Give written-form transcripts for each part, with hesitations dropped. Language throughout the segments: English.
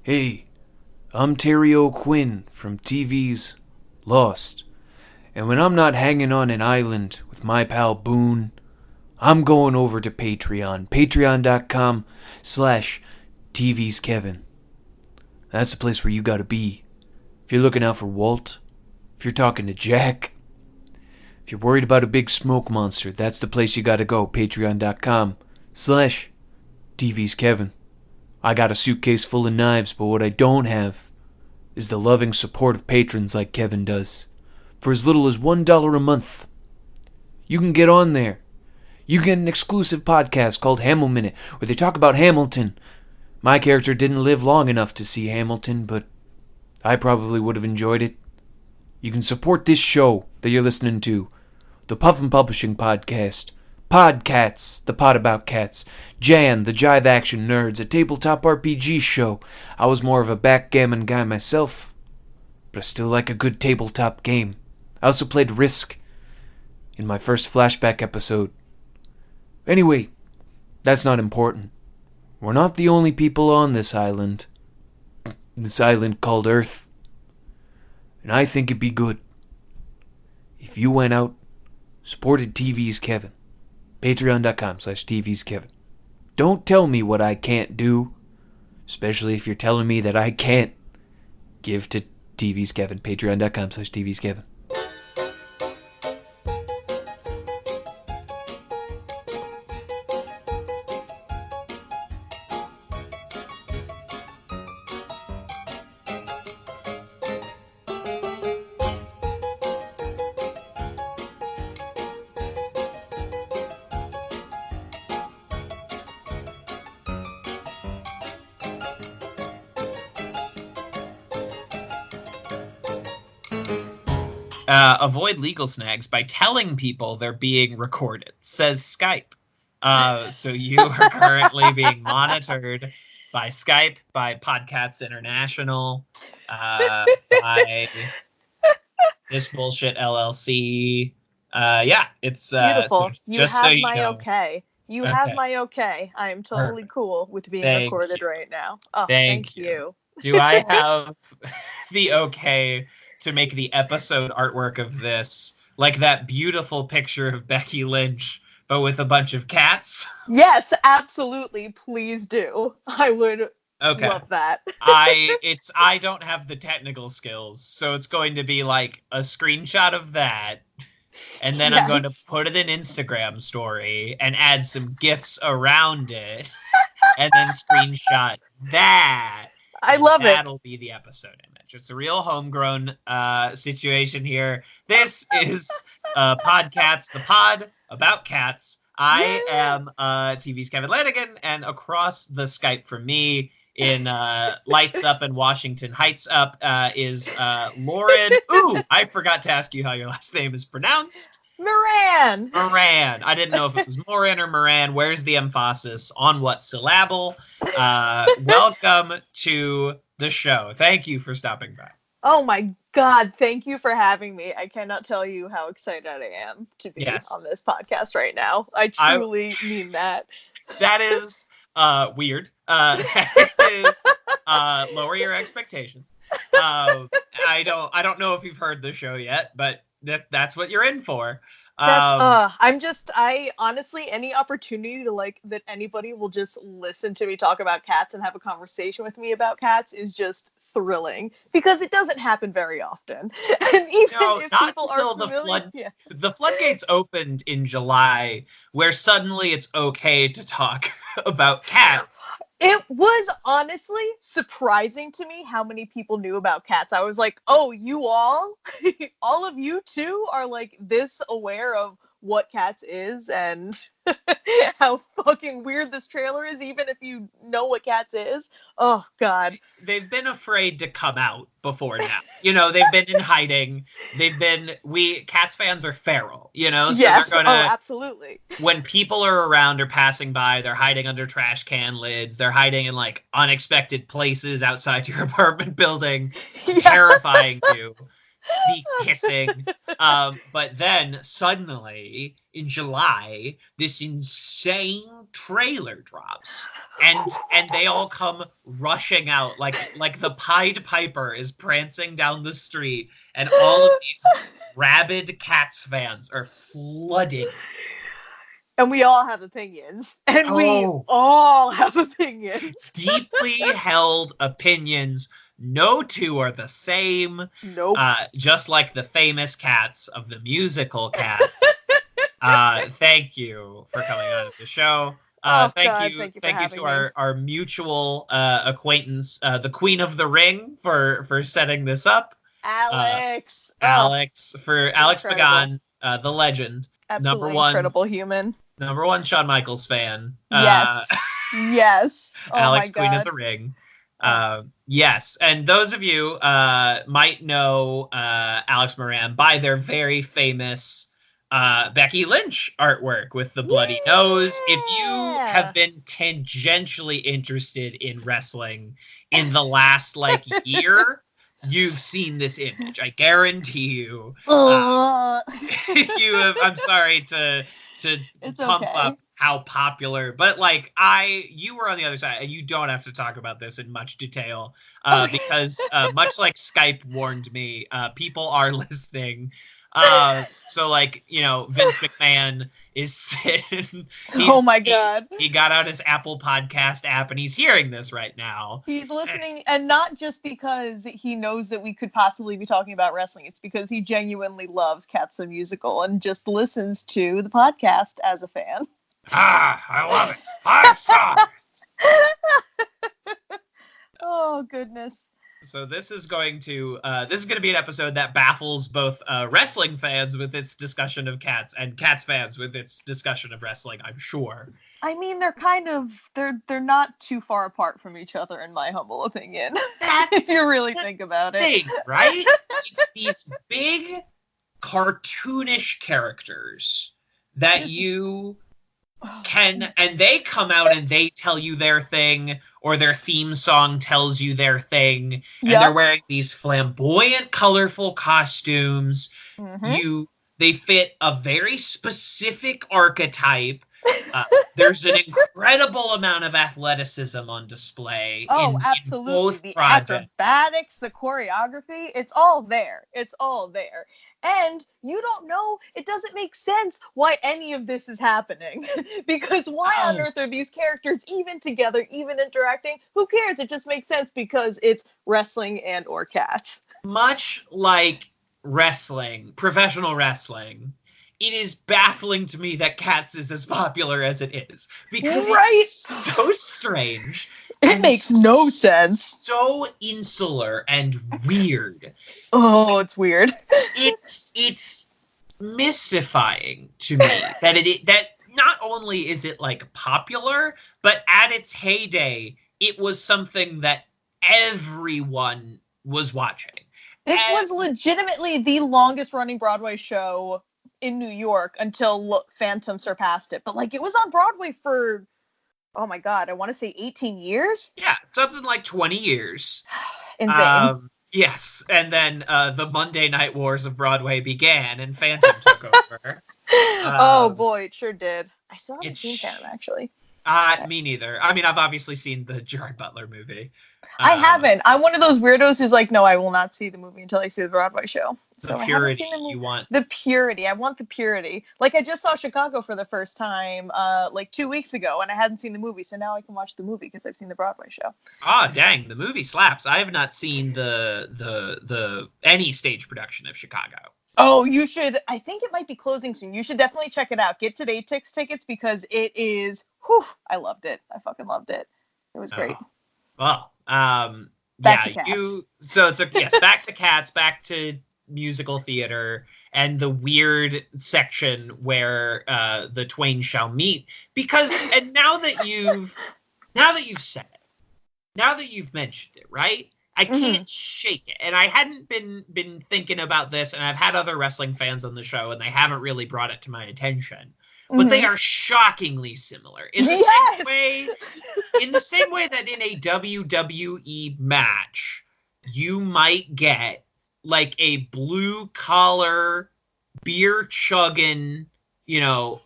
Hey, I'm Terry O'Quinn from TV's Lost, and when I'm not hanging on an island with my pal Boone, I'm going over to Patreon, patreon.com/TV's Kevin. That's the place where you gotta be. If you're looking out for Walt, if you're talking to Jack, if you're worried about a big smoke monster, that's the place you gotta go, patreon.com/TV's Kevin. I got a suitcase full of knives, but what I don't have is the loving support of patrons like Kevin does. For as little as $1 a month, you can get on there. You get an exclusive podcast called Hamil Minute, where they talk about Hamilton. My character didn't live long enough to see Hamilton, but I probably would have enjoyed it. You can support this show that you're listening to, the Puffin Publishing Podcast, PodCATS, the pod about cats, Jan, the Jive Action Nerds, a tabletop RPG show. I was more of a backgammon guy myself, but I still like a good tabletop game. I also played Risk in my first flashback episode. Anyway, that's not important. We're not the only people on this island called Earth. And I think it'd be good if you went out, supported TV's Kevin. Patreon.com/TV's Kevin. Don't tell me what I can't do, especially if you're telling me that I can't give to TV's Kevin. Patreon.com/TV's Kevin. Avoid legal snags by telling people they're being recorded, says Skype. So you are currently being monitored by Skype, by PodCATS International, by This Bullshit LLC. Yeah, it's beautiful. You have so my know. Okay. You have my okay. I am totally Perfect. Cool with being recorded right now. Oh, thank you. Do I have the okay to make the episode artwork of this like that beautiful picture of Becky Lynch, but with a bunch of cats? Yes, absolutely. Please do. I would love that. I don't have the technical skills, so it's going to be like a screenshot of that, and then I'm going to put it in Instagram story and add some GIFs around it, and then screenshot that. I love it. That'll be the episode image. It's a real homegrown situation here. This is PodCATS, the pod about cats. I am TV's Kevin Lanigan, and across the Skype from me in Lights Up and Washington Heights Up is Lauren. Ooh, I forgot to ask you how your last name is pronounced. Moran. I didn't know if it was Moran or Moran. Where's the emphasis? On what syllable? Welcome to the show. Thank you for stopping by. Oh my God, thank you for having me. I cannot tell you how excited I am to be on this podcast right now. I truly mean that. That is weird. That is, lower your expectations. I don't know if you've heard the show yet, but that's what you're in for. I honestly, any opportunity to that anybody will just listen to me talk about cats and have a conversation with me about cats is just thrilling, because it doesn't happen very often. And even if people are familiar, the floodgates opened in July, where suddenly it's okay to talk about cats. It was honestly surprising to me how many people knew about cats. I was like, oh, you all of you too are this aware of what cats is and how fucking weird this trailer is, even if you know what cats is. Oh God. They've been afraid to come out before now. They've been in hiding. Cats fans are feral, so yes. They're gonna, absolutely. When people are around or passing by, they're hiding under trash can lids. They're hiding in unexpected places outside your apartment building, terrifying you. sneak kissing. But then suddenly in July, this insane trailer drops, and they all come rushing out like the Pied Piper is prancing down the street, and all of these rabid Cats fans are flooding. And we all have opinions. And we Oh. all have opinions. Deeply held opinions. No two are the same. Nope. Just like the famous Cats of the musical Cats. Thank you for coming on the show. Thank you to our mutual acquaintance, the Queen of the Ring, for setting this up. Alex. Alex Pagan, the legend. Absolutely incredible human. Number one Shawn Michaels fan. Yes. Yes. Oh Alex, my Queen God. of the Ring. Yes, and those of you might know Alex Moran by their very famous Becky Lynch artwork with the bloody nose. If you have been tangentially interested in wrestling in the last year, you've seen this image. I guarantee you. You have. I'm sorry to pump up how popular, but you were on the other side, and you don't have to talk about this in much detail because much like Skype warned me, people are listening. So Vince McMahon is sitting. Oh my God. He got out his Apple Podcast app and he's hearing this right now. He's listening, and not just because he knows that we could possibly be talking about wrestling. It's because he genuinely loves Cats the Musical and just listens to the podcast as a fan. I love it. 5 stars. Oh goodness. So this is going to be an episode that baffles both wrestling fans with its discussion of Cats and Cats fans with its discussion of wrestling, I'm sure. I mean, they're not too far apart from each other, in my humble opinion. If you really think about it, right? It's these big cartoonish characters that you can, and they come out and they tell you their thing, or their theme song tells you their thing, and they're wearing these flamboyant, colorful costumes. They fit a very specific archetype. There's an incredible amount of athleticism on display. Absolutely. In both the projects. Acrobatics, the choreography, it's all there. It's all there. And you don't know, it doesn't make sense why any of this is happening. Because why on earth are these characters even together, even interacting? Who cares? It just makes sense because it's wrestling and or Cats. Much like wrestling, professional wrestling, it is baffling to me that Cats is as popular as it is. Because it's so strange. It makes no sense. So insular and weird. Oh, it's weird. It's mystifying to me that not only is it popular, but at its heyday, it was something that everyone was watching. It was legitimately the longest running Broadway show in New York until Phantom surpassed it. But it was on Broadway for, oh my God, I want to say 18 years? Yeah, something like 20 years. Insane. Yes, and then the Monday Night Wars of Broadway began, and Phantom took over. Oh boy, it sure did. I still haven't seen Phantom, actually. Me neither. I mean, I've obviously seen the Gerard Butler movie. I haven't. I'm one of those weirdos who's no, I will not see the movie until I see the Broadway show. The purity you want. The purity. I want the purity. I just saw Chicago for the first time 2 weeks ago, and I hadn't seen the movie, so now I can watch the movie because I've seen the Broadway show. Ah, dang, the movie slaps. I have not seen the any stage production of Chicago. Oh, you should. I think it might be closing soon. You should definitely check it out. Get Today tickets because it is. I loved it. I fucking loved it. It was great. Well, back to Cats. So it's back to Cats, back to musical theater, and the weird section where the twain shall meet. Because now that you've said it, now that you've mentioned it, right? I can't shake it. And I hadn't been thinking about this, and I've had other wrestling fans on the show, and they haven't really brought it to my attention. But they are shockingly similar. In the same way that in a WWE match, you might get like a blue collar, beer chugging,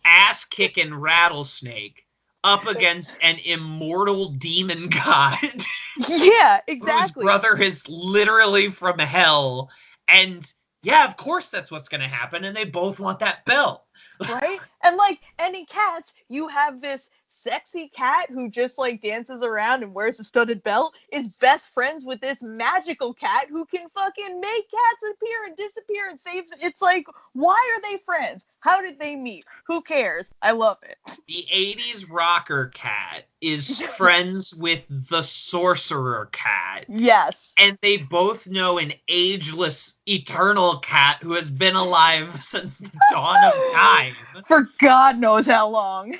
ass kicking rattlesnake up against an immortal demon god Yeah, whose exactly. brother is literally from hell. And yeah, of course that's what's going to happen. And they both want that belt. Right? And like any cats, you have this sexy cat who just like dances around and wears a studded belt, is best friends with this magical cat who can fucking make cats appear and disappear and saves. It's like, why are they friends? How did they meet? Who cares? I love it. The 80s rocker cat is friends with the sorcerer cat. Yes. And they both know an ageless, eternal cat who has been alive since the dawn of time. For God knows how long.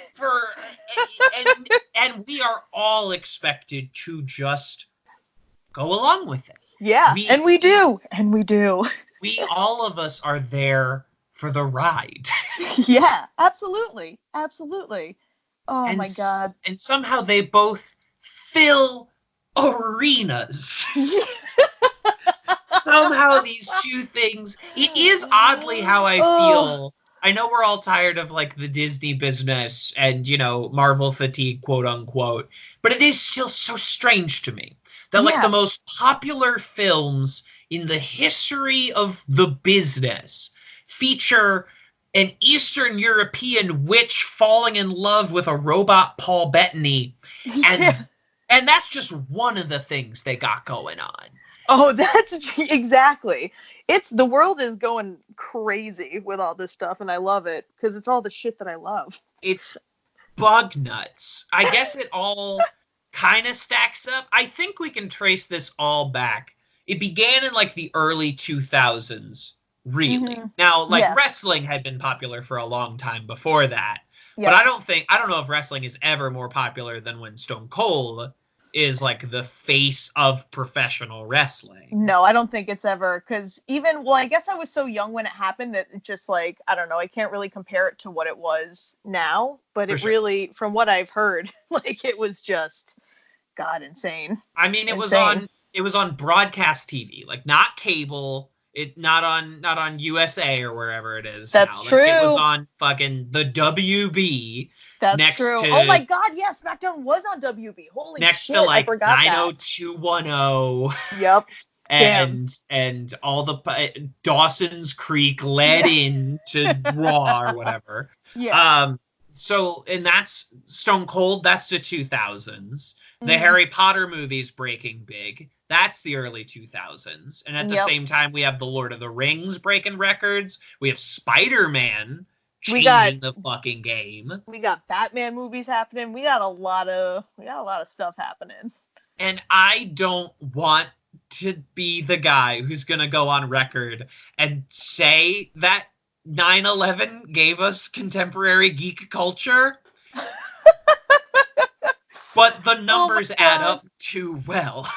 And we are all expected to just go along with it. Yeah, and we do. We, all of us, are there for the ride. Yeah, absolutely. Absolutely. Oh and my God. And somehow they both fill arenas. Somehow these two things, it is oddly how I feel. I know we're all tired of like the Disney business and, Marvel fatigue, quote unquote, but it is still so strange to me that like the most popular films in the history of the business feature an Eastern European witch falling in love with a robot Paul Bettany. And that's just one of the things they got going on. Oh, that's exactly. The world is going crazy with all this stuff, and I love it because it's all the shit that I love. It's bug nuts. I guess it all kind of stacks up. I think we can trace this all back. It began in like the early 2000s, really. Mm-hmm. Now, like wrestling had been popular for a long time before that. But I don't know if wrestling is ever more popular than when Stone Cold is like the face of professional wrestling. No, I don't think it's ever, because I guess I was so young when it happened that it just like, I don't know, I can't really compare it to what it was now, but really, from what I've heard, like it was just, God, insane. I mean, it was on broadcast TV, like not cable, not on USA or wherever it is. That's now. true. Like, it was on fucking the WB. That's true. Oh my God, yes, SmackDown was on WB. Holy next shit, to like I forgot 90210. Yep. And all the Dawson's Creek led in to Raw or whatever. Yeah. So, and that's Stone Cold, that's the 2000s. The Harry Potter movies breaking big. That's the early 2000s. And at the same time, we have the Lord of the Rings breaking records. We have Spider-Man changing the fucking game. We got Batman movies happening. We got a lot of stuff happening. And I don't want to be the guy who's going to go on record and say that 9/11 gave us contemporary geek culture. But the numbers add up too well.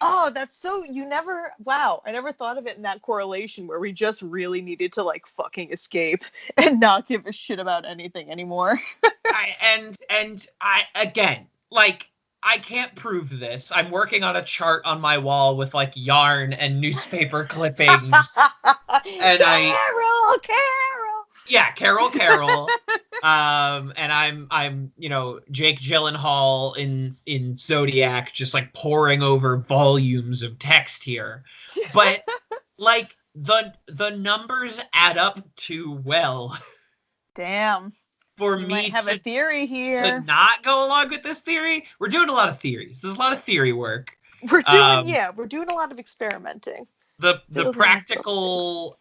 Oh, that's so, I never thought of it in that correlation where we just really needed to like fucking escape and not give a shit about anything anymore. I can't prove this. I'm working on a chart on my wall with like yarn and newspaper clippings. And Carol. And I'm Jake Gyllenhaal in Zodiac, just like poring over volumes of text here. But like the numbers add up too well. Damn. For you me might have a theory here. To not go along with this theory. We're doing a lot of theories. There's a lot of theory work. We're doing a lot of experimenting. The practical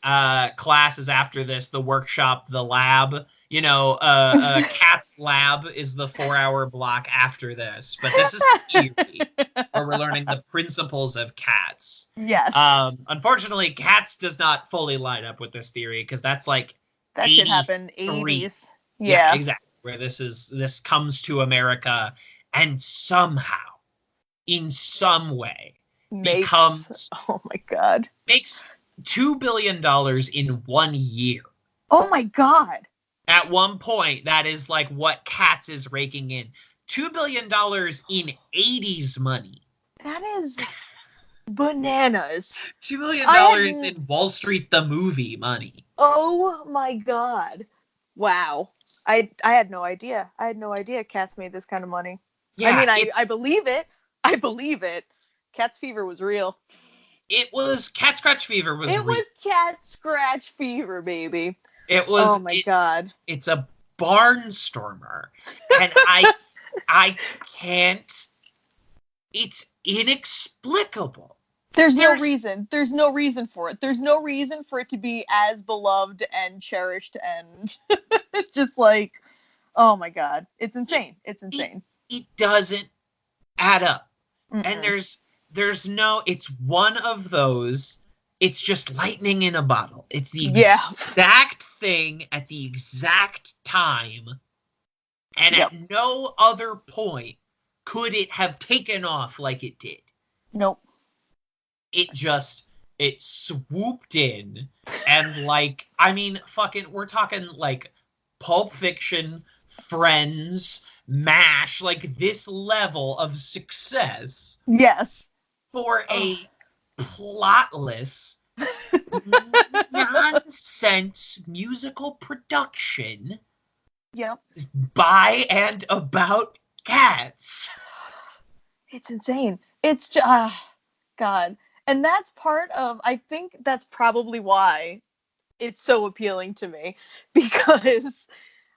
classes after this, the workshop, the lab, CATS lab is the 4-hour block after this. But this is theory, where we're learning the principles of CATS. Yes. Unfortunately, CATS does not fully line up with this theory, because that's like that should happen 80s. Yeah, exactly. Where this comes to America and somehow, in some way, makes $2 billion in 1 year. Oh my God. At one point, that is like what CATS is raking in. $2 billion in 80s money. That is bananas. $2 million I had in Wall Street the movie money. Oh my god. Wow. I had no idea. I had no idea Cats made this kind of money. I Yeah, mean, I believe it. I believe it. Cats fever was real. it was Cat Scratch Fever was It real. was cat scratch fever, baby. It Oh was my god. it's a barnstormer. And I can't, it's inexplicable. There's no There's reason. There's no reason for it. There's no reason for it to be as beloved and cherished and just like, oh my god. It's insane. It's insane. it doesn't add up. And Mm-mm. there's no, it's one of those, it's just lightning in a bottle. It's the Yeah. exact thing at the exact time, and Yep. at no other point could it have taken off like it did. Nope. It swooped in, and like, I mean, fucking, we're talking like Pulp Fiction, Friends, MASH, like this level of success Yes. for a plotless, nonsense musical production Yep. by and about cats. It's insane. It's just, God. And that's part of, I think that's probably why it's so appealing to me. Because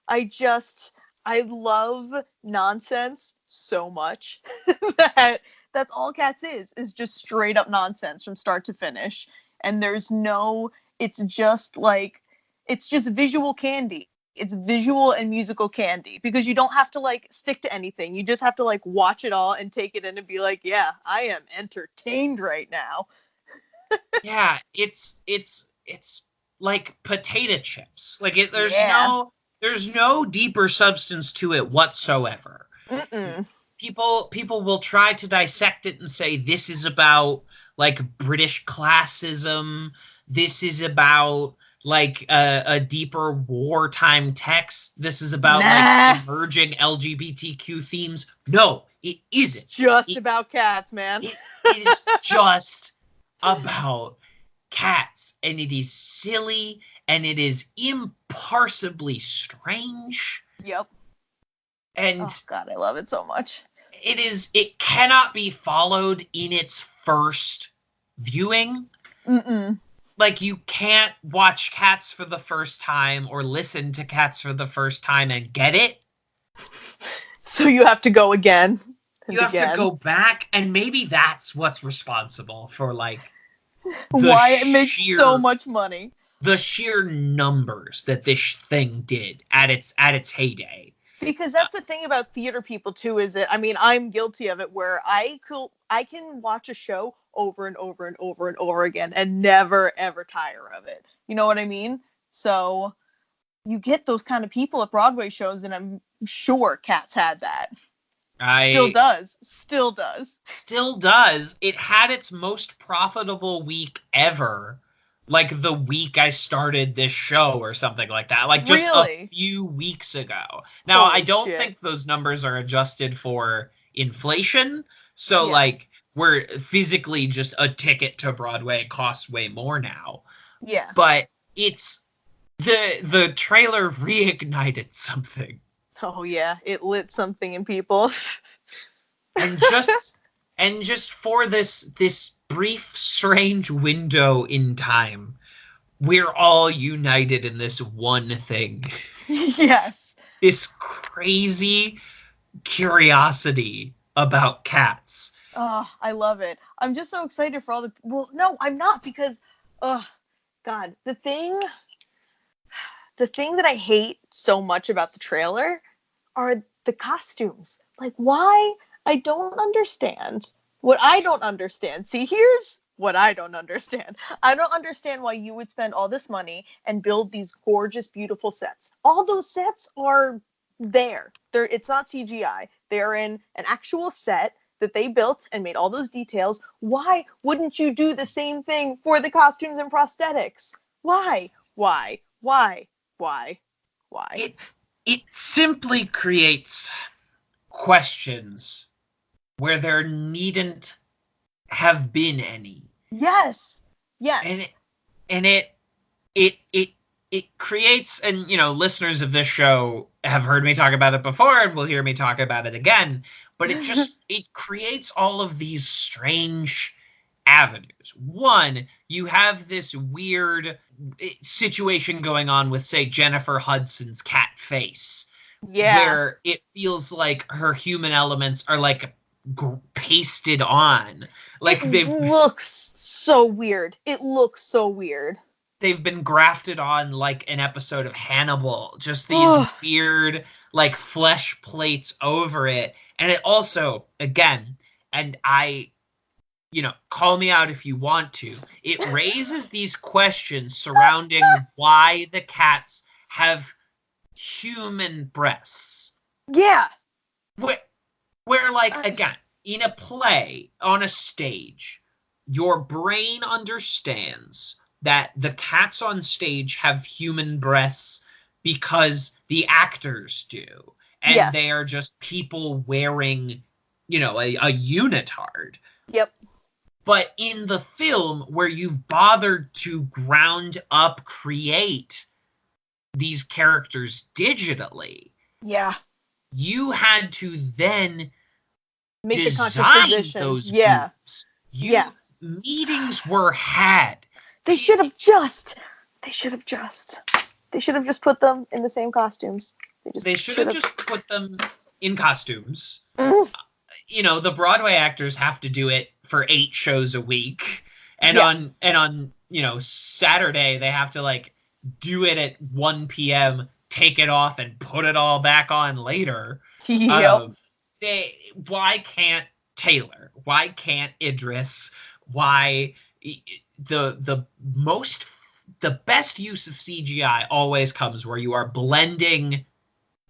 I love nonsense so much that that's all Cats is just straight up nonsense from start to finish. And there's no, it's just like, it's just visual candy. It's visual and musical candy because you don't have to like stick to anything. You just have to like watch it all and take it in and be like, yeah, I am entertained right now. Yeah, it's like potato chips. Like Yeah. there's no deeper substance to it whatsoever. Mm-mm. People will try to dissect it and say this is about like British classism. This is about like a deeper wartime text. This is about Nah. like emerging LGBTQ themes. No, it isn't. Just It, about cats, man. it is just about cats, and it is silly, and it is imparsably strange, Yep. and Oh god, I love it so much. it cannot be followed in its first viewing. Mm-mm. Like, you can't watch Cats for the first time or listen to Cats for the first time and get it. So you have to go again and You have again. to go back, and maybe that's what's responsible for like Why it makes so much money. the sheer numbers that this thing did at its heyday. Because that's the thing about theater people too, is that I mean I'm guilty of it where I can watch a show over and over and over and over again and never ever tire of it. You know what I mean? So you get those kind of people at Broadway shows, and I'm sure Cats had that. Still does. Still does. It had its most profitable week ever, like the week I started this show or something like that. Like just Really? a few weeks ago. Now, Holy I don't shit. think those numbers are adjusted for inflation. So Yeah. like we're physically just a ticket to Broadway costs way more now. Yeah. But it's the trailer reignited something. Oh yeah, it lit something in people. and just for this brief strange window in time, we're all united in this one thing. Yes. This crazy curiosity about cats. Oh, I love it. I'm just so excited for all the. Well, no, I'm not because, oh, God, the thing that I hate so much about the trailer are the costumes. Like, why? I don't understand. What I don't understand. See, here's what I don't understand. I don't understand why you would spend all this money and build these gorgeous, beautiful sets. All those sets are there. It's not CGI. They're in an actual set that they built and made all those details. Why wouldn't you do the same thing for the costumes and prosthetics? Why? Why? Why? Why? Why? It simply creates questions where there needn't have been any. Yes. Yes. And it creates, and listeners of this show have heard me talk about it before and will hear me talk about it again, but it creates all of these strange avenues. One, you have this weird situation going on with, say, Jennifer Hudson's cat face, Yeah. where it feels like her human elements are like pasted on, like it looks so weird. It looks so weird. they've been grafted on like an episode of Hannibal, just these weird like flesh plates over it. And it also, again, and call me out if you want to, it raises these questions surrounding why the cats have human breasts. Yeah. Where like, again, in a play, on a stage, your brain understands that the cats on stage have human breasts because the actors do. And they are just people wearing, a unitard. Yep. But in the film, where you've bothered to ground up create these characters digitally, you had to then make design the those groups. Meetings were had. They should have just put them in the same costumes. They should have just put them in costumes. The Broadway actors have to do it for 8 shows a week. And on Saturday they have to like do it at 1 p.m., take it off and put it all back on later. Yep. Why can't Taylor? Why can't Idris? Why the best use of CGI always comes where you are blending,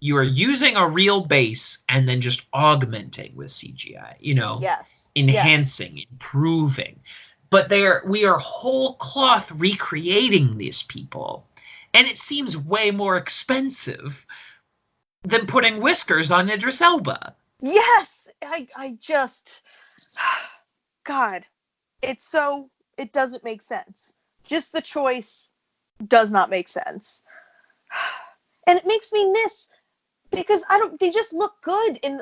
you are using a real base and then just augmenting with CGI, enhancing, improving. But we are whole cloth recreating these people. And it seems way more expensive than putting whiskers on Idris Elba. Yes! I just... God. It doesn't make sense. Just the choice does not make sense. And it makes me miss, because they just look good in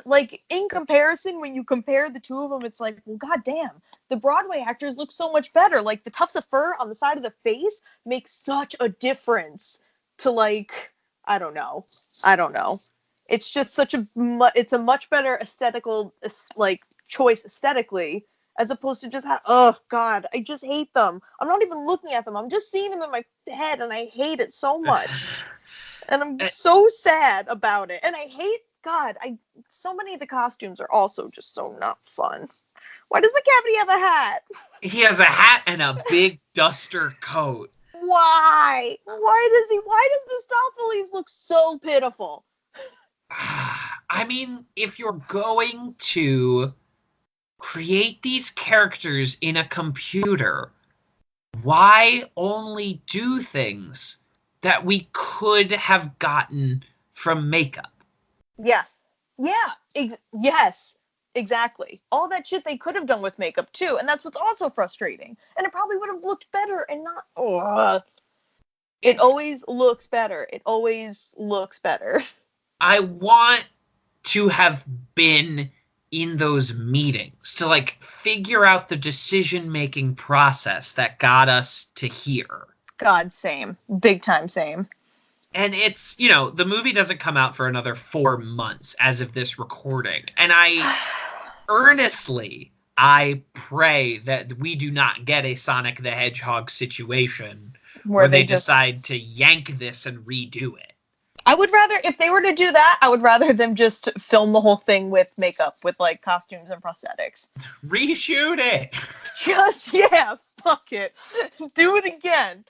comparison. When you compare the two of them, it's like, well, goddamn, the Broadway actors look so much better. Like the tufts of fur on the side of the face makes such a difference to I don't know. It's just it's a much better aesthetical choice aesthetically, as opposed to just oh god, I just hate them. I'm not even looking at them. I'm just seeing them in my head, and I hate it so much. And I'm so sad about it. And I hate so many of the costumes are also just so not fun. Why does McCavity have a hat? He has a hat and a big duster coat. Why? Why does Mistopheles look so pitiful? I mean, if you're going to create these characters in a computer, why only do things that we could have gotten from makeup? Yes. Yeah. Yes. Exactly. All that shit they could have done with makeup too, and that's what's also frustrating. And it probably would have looked better and not. It always looks better. It always looks better. I want to have been in those meetings to figure out the decision-making process that got us to here. God, same. Big time same. And it's, the movie doesn't come out for another 4 months as of this recording. And I pray that we do not get a Sonic the Hedgehog situation where they decide to yank this and redo it. I would rather, if they were to do that, I would rather them just film the whole thing with makeup, with costumes and prosthetics. Reshoot it! Fuck it. Do it again.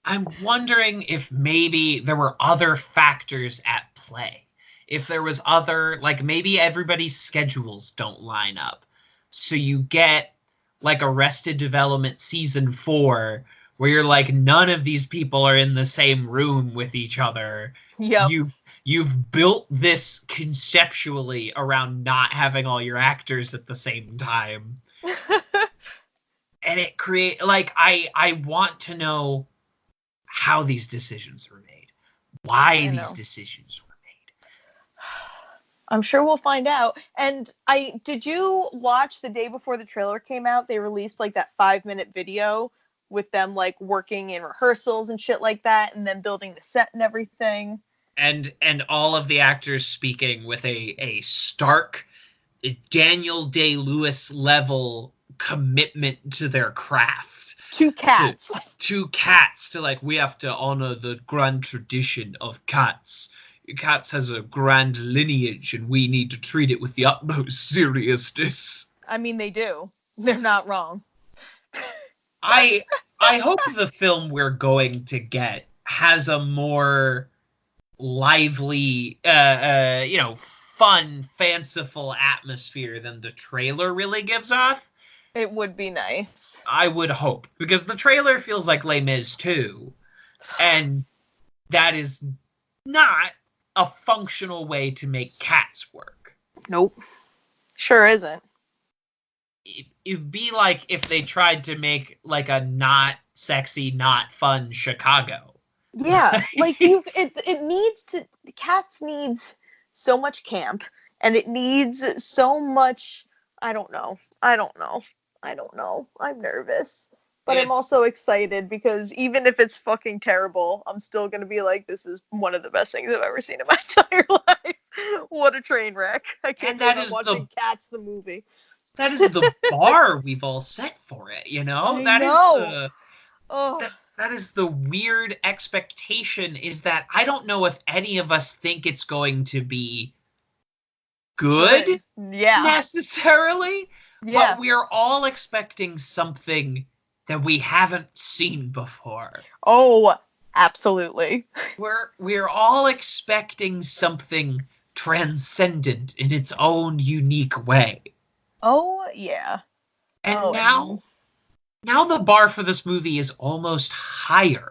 I'm wondering if maybe there were other factors at play. If there was maybe everybody's schedules don't line up. So you get Arrested Development Season 4, where you're none of these people are in the same room with each other. Yep. You've built this conceptually around not having all your actors at the same time. And it I want to know how these decisions were made, why these decisions were made. I'm sure we'll find out. And did you watch the day before the trailer came out? They released like that 5-minute video with them like working in rehearsals and shit like that, and then building the set and everything. And all of the actors speaking with a stark Daniel Day-Lewis level commitment to their craft. To Cats. To Cats, to like, we have to honor the grand tradition of Cats. Cats has a grand lineage, and we need to treat it with the utmost seriousness. I mean, they do. They're not wrong. I hope the film we're going to get has a more lively, fun, fanciful atmosphere than the trailer really gives off. It would be nice. I would hope, because the trailer feels like Les Mis 2, and that is not a functional way to make Cats work. Nope. Sure isn't. It'd be like if they tried to make like a not sexy, not fun Chicago. Yeah, like it needs to. Cats needs so much camp, and it needs so much. I don't know. I'm nervous, but I'm also excited because even if it's fucking terrible, I'm still gonna be like, this is one of the best things I've ever seen in my entire life. What a train wreck! I can't believe I'm watching Cats the movie. That is the bar we've all set for it, you know? That is the weird expectation, is that I don't know if any of us think it's going to be good. Yeah. Necessarily. Yeah. But we're all expecting something that we haven't seen before. Oh, absolutely. We're all expecting something transcendent in its own unique way. Oh, yeah. And now the bar for this movie is almost higher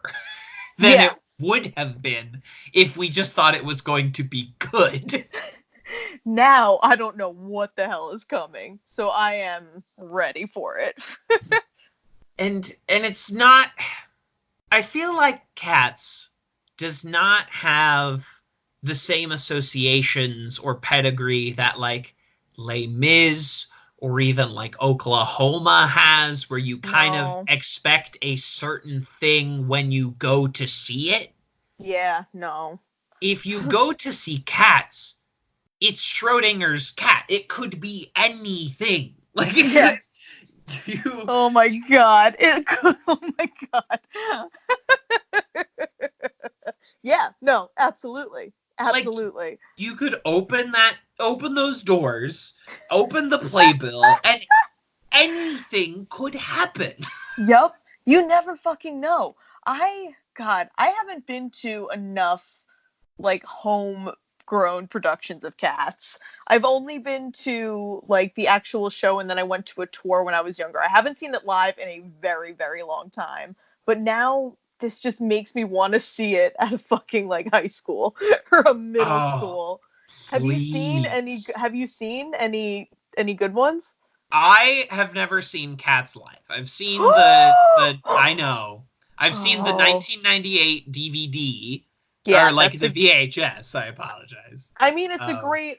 than it would have been if we just thought it was going to be good. Now I don't know what the hell is coming, so I am ready for it. And it's not... I feel like Cats does not have the same associations or pedigree that like Les Mis or even like Oklahoma has, where you kind of expect a certain thing when you go to see it. Yeah, no. If you go to see Cats, it's Schrodinger's cat. It could be anything. Like, yeah. Oh my god. Oh my god. Yeah, no, absolutely. Absolutely. Like, you could open those doors, open the playbill, and anything could happen. Yep. You never fucking know. I haven't been to enough like homegrown productions of Cats. I've only been to like the actual show, and then I went to a tour when I was younger. I haven't seen it live in a very, very long time. But now this just makes me want to see it at a fucking like high school or a middle school. Have you seen any good ones? I have never seen Cats live. I've seen I know. I've seen the 1998 DVD. Yeah, or like the VHS. I apologize. I mean, it's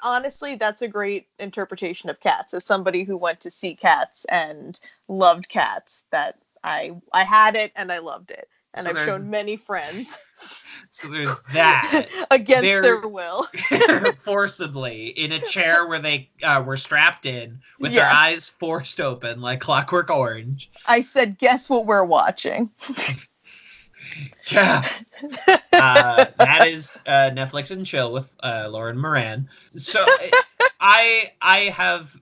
honestly, that's a great interpretation of Cats. As somebody who went to see Cats and loved Cats, that I had it and I loved it. And I've shown many friends. So there's that. Against their will. Forcibly in a chair where they were strapped in with their eyes forced open like Clockwork Orange. I said, guess what we're watching? Yeah. That is Netflix and Chill with Lauren Moran. So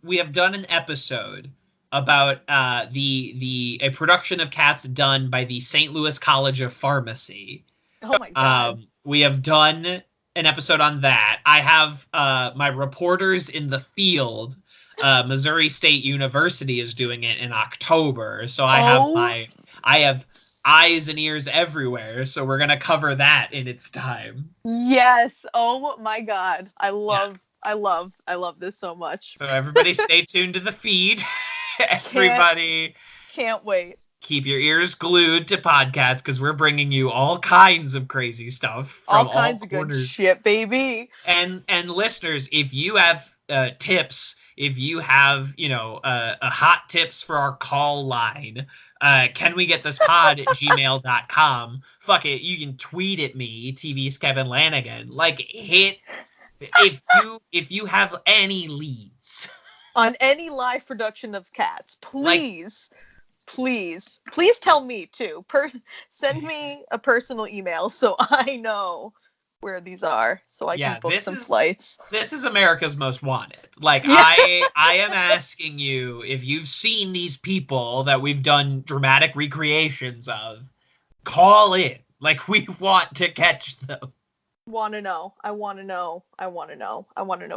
we have done an episode about a production of Cats done by the St. Louis College of Pharmacy. Oh my god. We have done an episode on that. I have my reporters in the field. Missouri State University is doing it in October, so I have eyes and ears everywhere. So we're gonna cover that in its time. Yes. Oh my god. I love this so much. So everybody stay tuned to the feed. Everybody, Can't wait. keep your ears glued to PodCATS because we're bringing you all kinds of crazy stuff from All kinds of good corners. shit, baby. And listeners, if you have tips, if you have hot tips for our call line, can we get this pod at gmail.com? Fuck it, you can tweet at me, TV's Kevin Lanigan. Like, hit if you have any leads On any live production of Cats, Like- please tell me too. Send me a personal email so I know where these are, so I can book some flights. This is America's Most Wanted. Like, Yeah. I am asking you if you've seen these people that we've done dramatic recreations of, call in. Like, we want to catch them. I want to know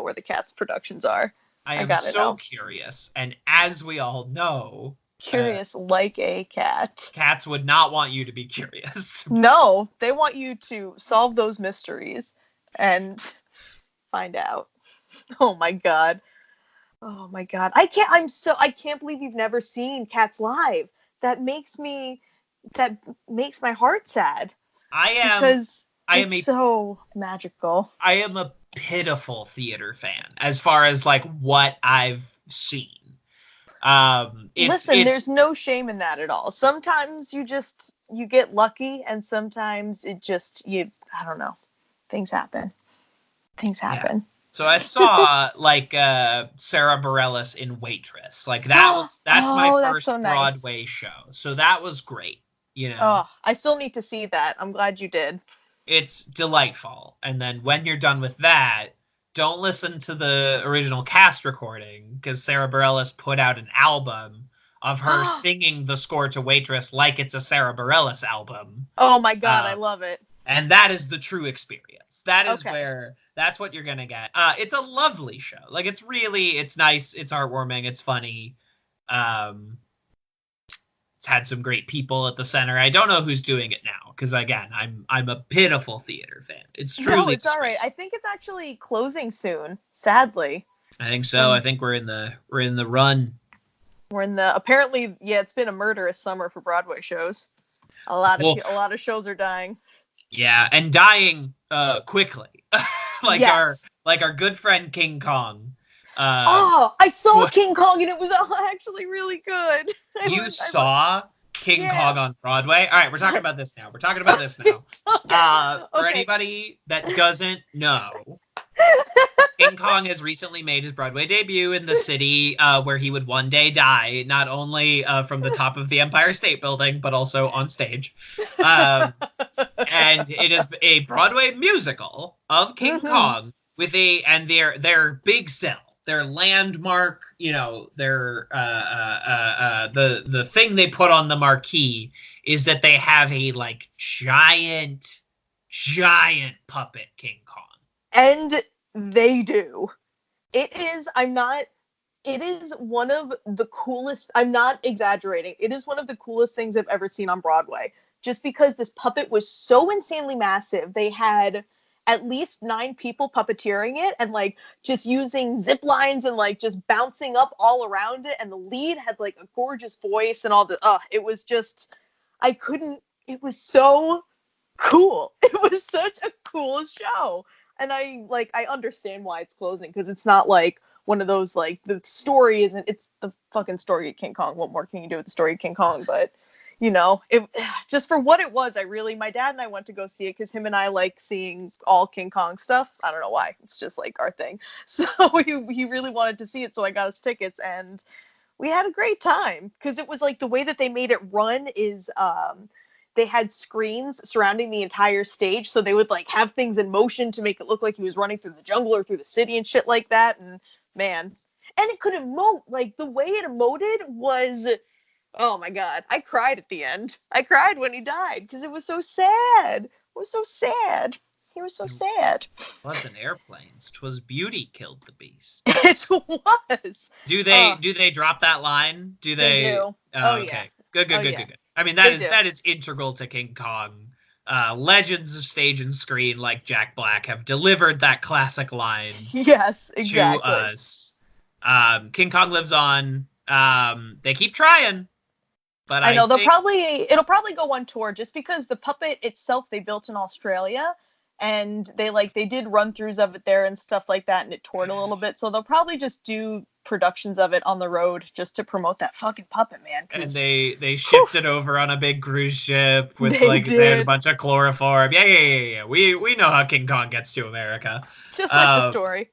where the Cats productions are. I am gotta so know. curious, and as we all know, Curious like a cat. cats would not want you to be curious. No, they want you to solve those mysteries and find out. Oh my god. I can't believe you've never seen Cats live. That makes my heart sad. Because it's so magical. I am a pitiful theater fan as far as like what I've seen. There's no shame in that at all. Sometimes you get lucky, and sometimes I don't know. Things happen. Yeah. So I saw like Sarah Bareilles in Waitress. Like that's my first so nice. Broadway show. So that was great. Oh, I still need to see that. I'm glad you did. It's delightful. And then when you're done with that, don't listen to the original cast recording, because Sarah Bareilles put out an album of her singing the score to Waitress like it's a Sarah Bareilles album. Oh my god, I love it. And that is the true experience. That's what you're gonna get. It's a lovely show. Like, it's nice, it's heartwarming, it's funny. It's had some great people at the center. I don't know who's doing it now, because again, I'm a pitiful theater fan. It's truly it's all right. I think it's actually closing soon. Sadly, I think so. I think we're in the run. Apparently, it's been a murderous summer for Broadway shows. A lot of shows are dying. Yeah, and dying quickly. Our good friend King Kong. I saw King Kong, and it was actually really good. You saw King Kong on Broadway? All right, we're talking about this now. For anybody that doesn't know, King Kong has recently made his Broadway debut in the city where he would one day die, not only from the top of the Empire State Building, but also on stage. And it is a Broadway musical of King Kong with their big sell. Their landmark, their the thing they put on the marquee is that they have a like giant puppet King Kong. And they do. It is one of the coolest, I'm not exaggerating, it is one of the coolest things I've ever seen on Broadway. Just because this puppet was so insanely massive. They had at least 9 people puppeteering it and like just using zip lines and like just bouncing up all around it, and the lead had like a gorgeous voice and all the it was just it was so cool. It was such a cool show. And I understand why it's closing, because it's not like one of those, like, the story isn't, it's the fucking story of King Kong. What more can you do with the story of King Kong? But it just for what it was, my dad and I went to go see it because him and I like seeing all King Kong stuff. I don't know why. It's just like our thing. So he really wanted to see it. So I got us tickets, and we had a great time, because it was like the way that they made it run is, they had screens surrounding the entire stage. So they would like have things in motion to make it look like he was running through the jungle or through the city and shit like that. And man, and it could emote, like the way it emoted was, oh my God, I cried at the end. I cried when he died because it was so sad. It was so sad. He was so sad. It wasn't airplanes. 'Twas beauty killed the beast. It was. Do they drop that line? Do they? do. Oh, okay. Yeah. Good. I mean, that is integral to King Kong. Legends of stage and screen like Jack Black have delivered that classic line. Yes, exactly. To us. King Kong lives on. They keep trying, but I know think it'll probably go on tour just because the puppet itself they built in Australia, and they did run throughs of it there and stuff like that, and it toured a little bit. So they'll probably just do productions of it on the road just to promote that fucking puppet, man. and they shipped it over on a big cruise ship with They they had a did. bunch of chloroform. Yeah. We know how King Kong gets to America. Just like the story.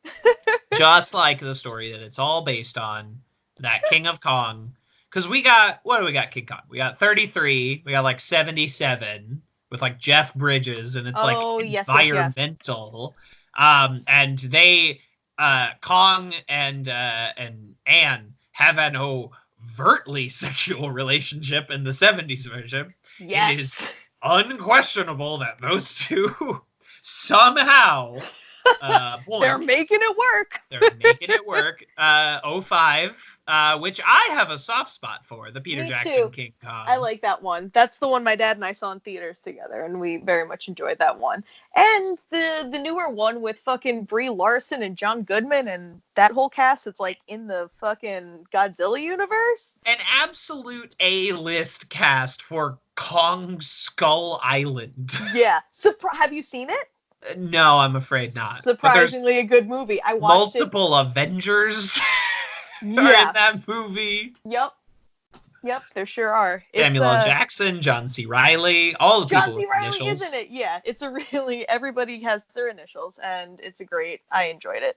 Just like the story that it's all based on, that King of Kong. Because we got, what do we got, King Kong? We got 33, we got like 77 with like Jeff Bridges, and it's Yes. environmental. And they, Kong and Anne have an overtly sexual relationship in the 70s version. Yes. It is unquestionable that those two somehow they're making it work. They're making it work. 05, which I have a soft spot for, the Peter Jackson King Kong. I like that one. That's the one my dad and I saw in theaters together, and we very much enjoyed that one. And the newer one with fucking Brie Larson and John Goodman and that whole cast, it's like in the fucking Godzilla universe. An absolute A-list cast for Kong Skull Island. Yeah. Have you seen it? No, I'm afraid not. Surprisingly a good movie. I watched multiple Avengers are in that movie. Yep, there sure are. Samuel L. Jackson, John C. Reilly, all the people with initials. John C. Reilly, isn't it? Yeah, it's everybody has their initials, and it's I enjoyed it.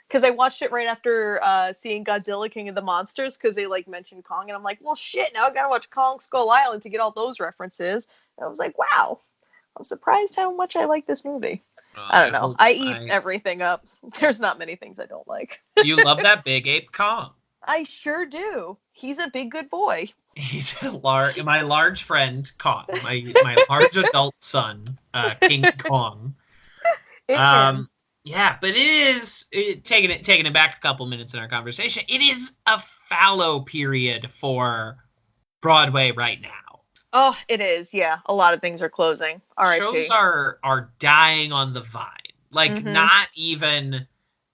Because I watched it right after seeing Godzilla King of the Monsters, because they mentioned Kong, and I'm like, well shit, now I gotta watch Kong Skull Island to get all those references. And I was like, wow. I'm surprised how much I like this movie. I don't know. I eat everything up. There's not many things I don't like. You love that big ape Kong. I sure do. He's a big good boy. He's my large friend Kong, my large adult son, King Kong. Yeah, but taking it back a couple minutes in our conversation, it is a fallow period for Broadway right now. Oh, it is. Yeah, a lot of things are closing. Shows are dying on the vine. Not even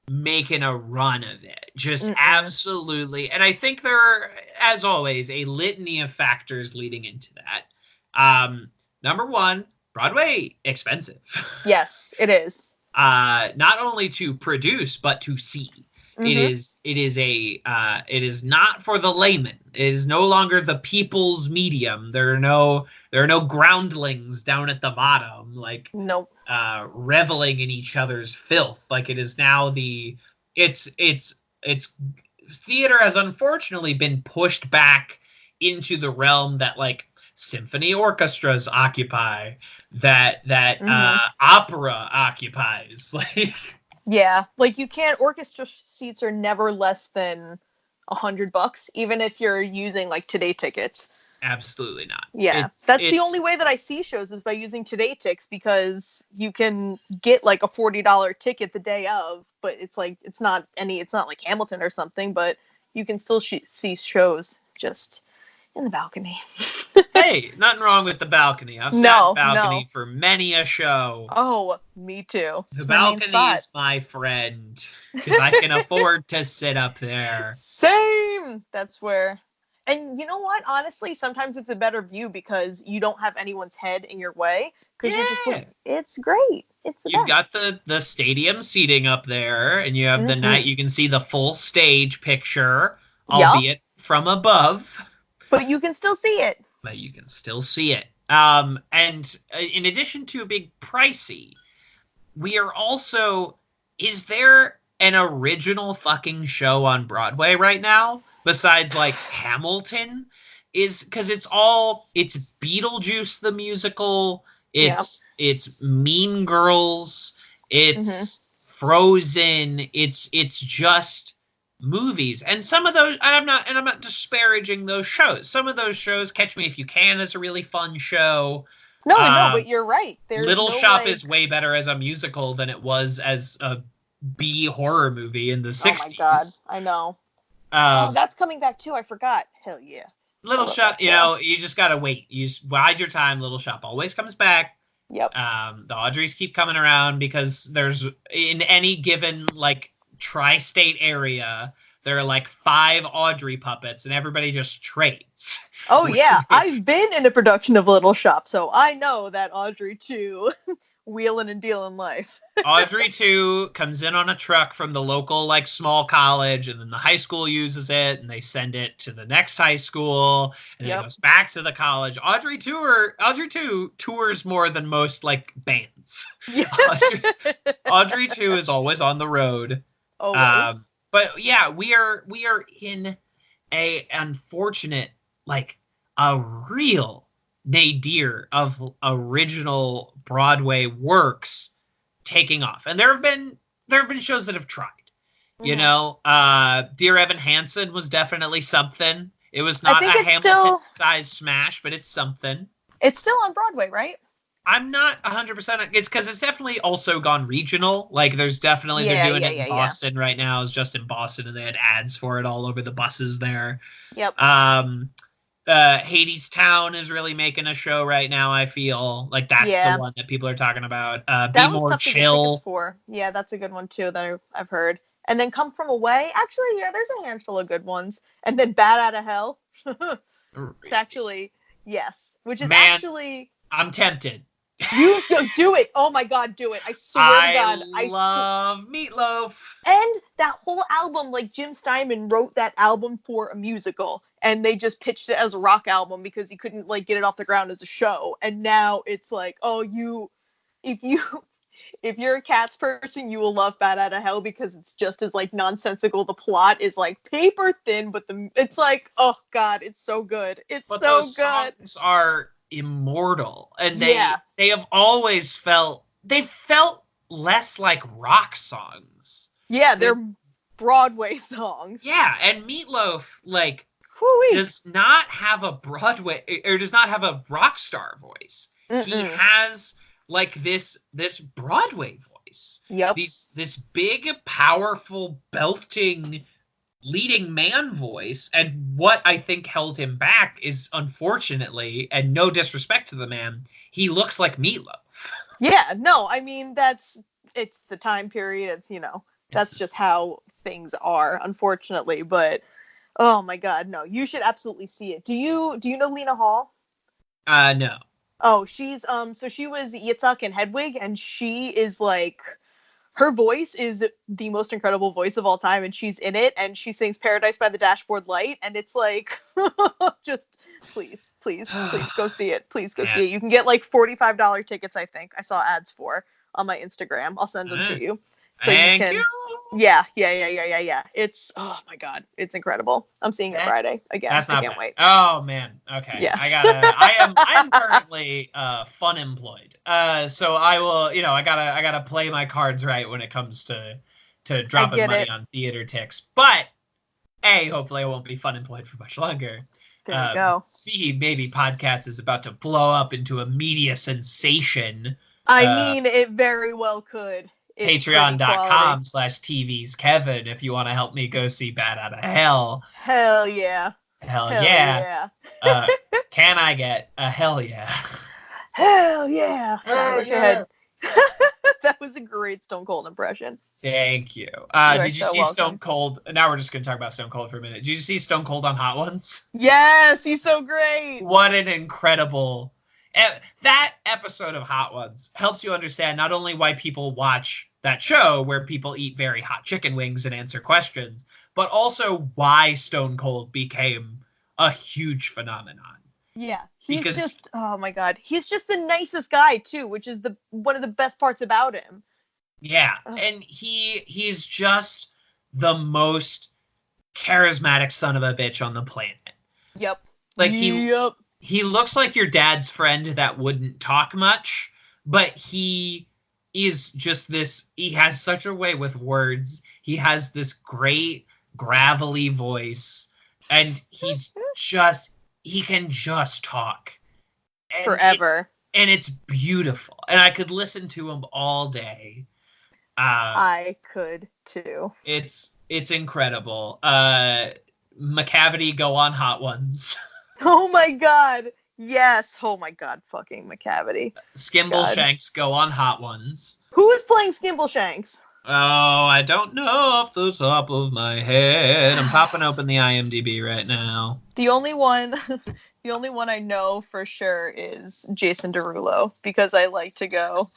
making a run of it. Just absolutely. And I think there are, as always, a litany of factors leading into that. Number one, Broadway expensive. Yes, it is. Not only to produce, but to see. It is not for the layman. It is no longer the people's medium. There are no groundlings down at the bottom, nope. Reveling in each other's filth. It is now it's theater has unfortunately been pushed back into the realm that symphony orchestras occupy, that opera occupies. Yeah, you can't. Orchestra seats are never less than $100, even if you're using Today tickets. Absolutely not. Yeah, that's the only way that I see shows is by using Today tickets, because you can get a $40 ticket the day of, but it's not like Hamilton or something, but you can still see shows just in the balcony. Hey, nothing wrong with the balcony. I've sat in balcony for many a show. Oh, me too. The balcony is my friend, because I can afford to sit up there. Same. That's where. And you know what? Honestly, sometimes it's a better view because you don't have anyone's head in your way. Because you're just it's great. It's the You've best. got the stadium seating up there, and you have the night. You can see the full stage picture, albeit from above. But you can still see it. And in addition to being pricey, we are also, is there an original fucking show on Broadway right now besides Hamilton? Because it's Beetlejuice the musical, it's Mean Girls, it's Frozen, it's just movies. And some of those, I'm not disparaging those shows. Some of those shows, Catch Me If You Can is a really fun show. No, but you're right. Little Shop is way better as a musical than it was as a B horror movie in the 60s. Oh my god, I know. That's coming back too. I forgot. Hell yeah. Little Shop, you just gotta wait. You just bide your time. Little Shop always comes back. Yep. The Audreys keep coming around because there's, in any given tri-state area, there are like 5 Audrey puppets, and everybody just trades. Oh yeah, I've been in a production of Little Shop, so I know that Audrey 2 wheeling and dealing life. Audrey 2 comes in on a truck from the local like small college, and then the high school uses it, and they send it to the next high school, and then it goes back to the college. Audrey 2 tours more than most like bands. Audrey 2 is always on the road. Always. But yeah, we are in a unfortunate, like a real nadir of original Broadway works taking off. And there have been shows that have tried. You know, Dear Evan Hansen was definitely something. It was not a Hamilton-sized smash, but it's something. It's still on Broadway, right? I'm not 100%. It's because it's definitely also gone regional. Like, there's definitely, they're doing it in Boston right now. It's just in Boston, and they had ads for it all over the buses there. Yep. Hades Town is really making a show right now, I feel. Like, that's the one that people are talking about. Be More Chill. Yeah, that's a good one, too, that I've heard. And then Come From Away. Actually, yeah, there's a handful of good ones. And then Bat Out of Hell. It's actually, yes. Which is actually... I'm tempted. You do it. Oh my God, do it. I swear to God. I love Meatloaf. And that whole album, like Jim Steinman wrote that album for a musical, and they just pitched it as a rock album because he couldn't like get it off the ground as a show. And now it's like, oh, if you're a Cats person, you will love Bat Out of Hell because it's just as like nonsensical. The plot is like paper thin, but it's like, oh God, it's so good. It's so those good. Songs are immortal, and they have always felt less like rock songs. Yeah, they're Broadway songs. Yeah, and Meatloaf like does not have a Broadway or does not have a rock star voice. He has like this Broadway voice. Yep. This big, powerful, belting leading man voice, and what I think held him back is, unfortunately, and no disrespect to the man, he looks like Meatloaf. Yeah, no, I mean it's the time period. It's that's just how things are, unfortunately. But oh my God, no, you should absolutely see it. Do you know Lena Hall? No. Oh, she's so she was Yitzhak in Hedwig, and she is like. Her voice is the most incredible voice of all time, and she's in it, and she sings Paradise by the Dashboard Light, and it's like, just please go see it. Please go see it. You can get like $45 tickets, I think. I saw ads for on my Instagram. I'll send them to you. So Thank you can. Yeah. It's, oh my God, it's incredible. I'm seeing it Friday again. That's not I can't bad. wait. Oh man. Okay. Yeah. I am currently fun employed. So I will, I gotta play my cards right when it comes to dropping money on theater ticks. But A, hopefully I won't be fun employed for much longer. There you go. B, maybe PodCATS is about to blow up into a media sensation. I mean, it very well could. Patreon.com/TV's Kevin if you want to help me go see Bat Out of Hell. Hell yeah. Hell yeah. Can I get a hell yeah? Hell yeah. Hell yeah. That was a great Stone Cold impression. Thank you. Did you see Stone Cold? Now we're just going to talk about Stone Cold for a minute. Did you see Stone Cold on Hot Ones? Yes, he's so great. What an incredible... That episode of Hot Ones helps you understand not only why people watch that show where people eat very hot chicken wings and answer questions, but also why Stone Cold became a huge phenomenon. Yeah, just, oh my God, he's just the nicest guy too, which is one of the best parts about him. Yeah, and he's just the most charismatic son of a bitch on the planet. Yep. Like he looks like your dad's friend that wouldn't talk much, but he is just this, he has such a way with words. He has this great gravelly voice, and he can just talk. And forever. It's beautiful. And I could listen to him all day. I could too. It's incredible. McCavity, go on Hot Ones. Oh my God. Yes. Oh my God. Fucking McCavity. Skimbleshanks, go on Hot Ones. Who is playing Skimbleshanks? Oh, I don't know off the top of my head. I'm popping open the IMDb right now. The only one, the only one I know for sure is Jason Derulo because I like to go.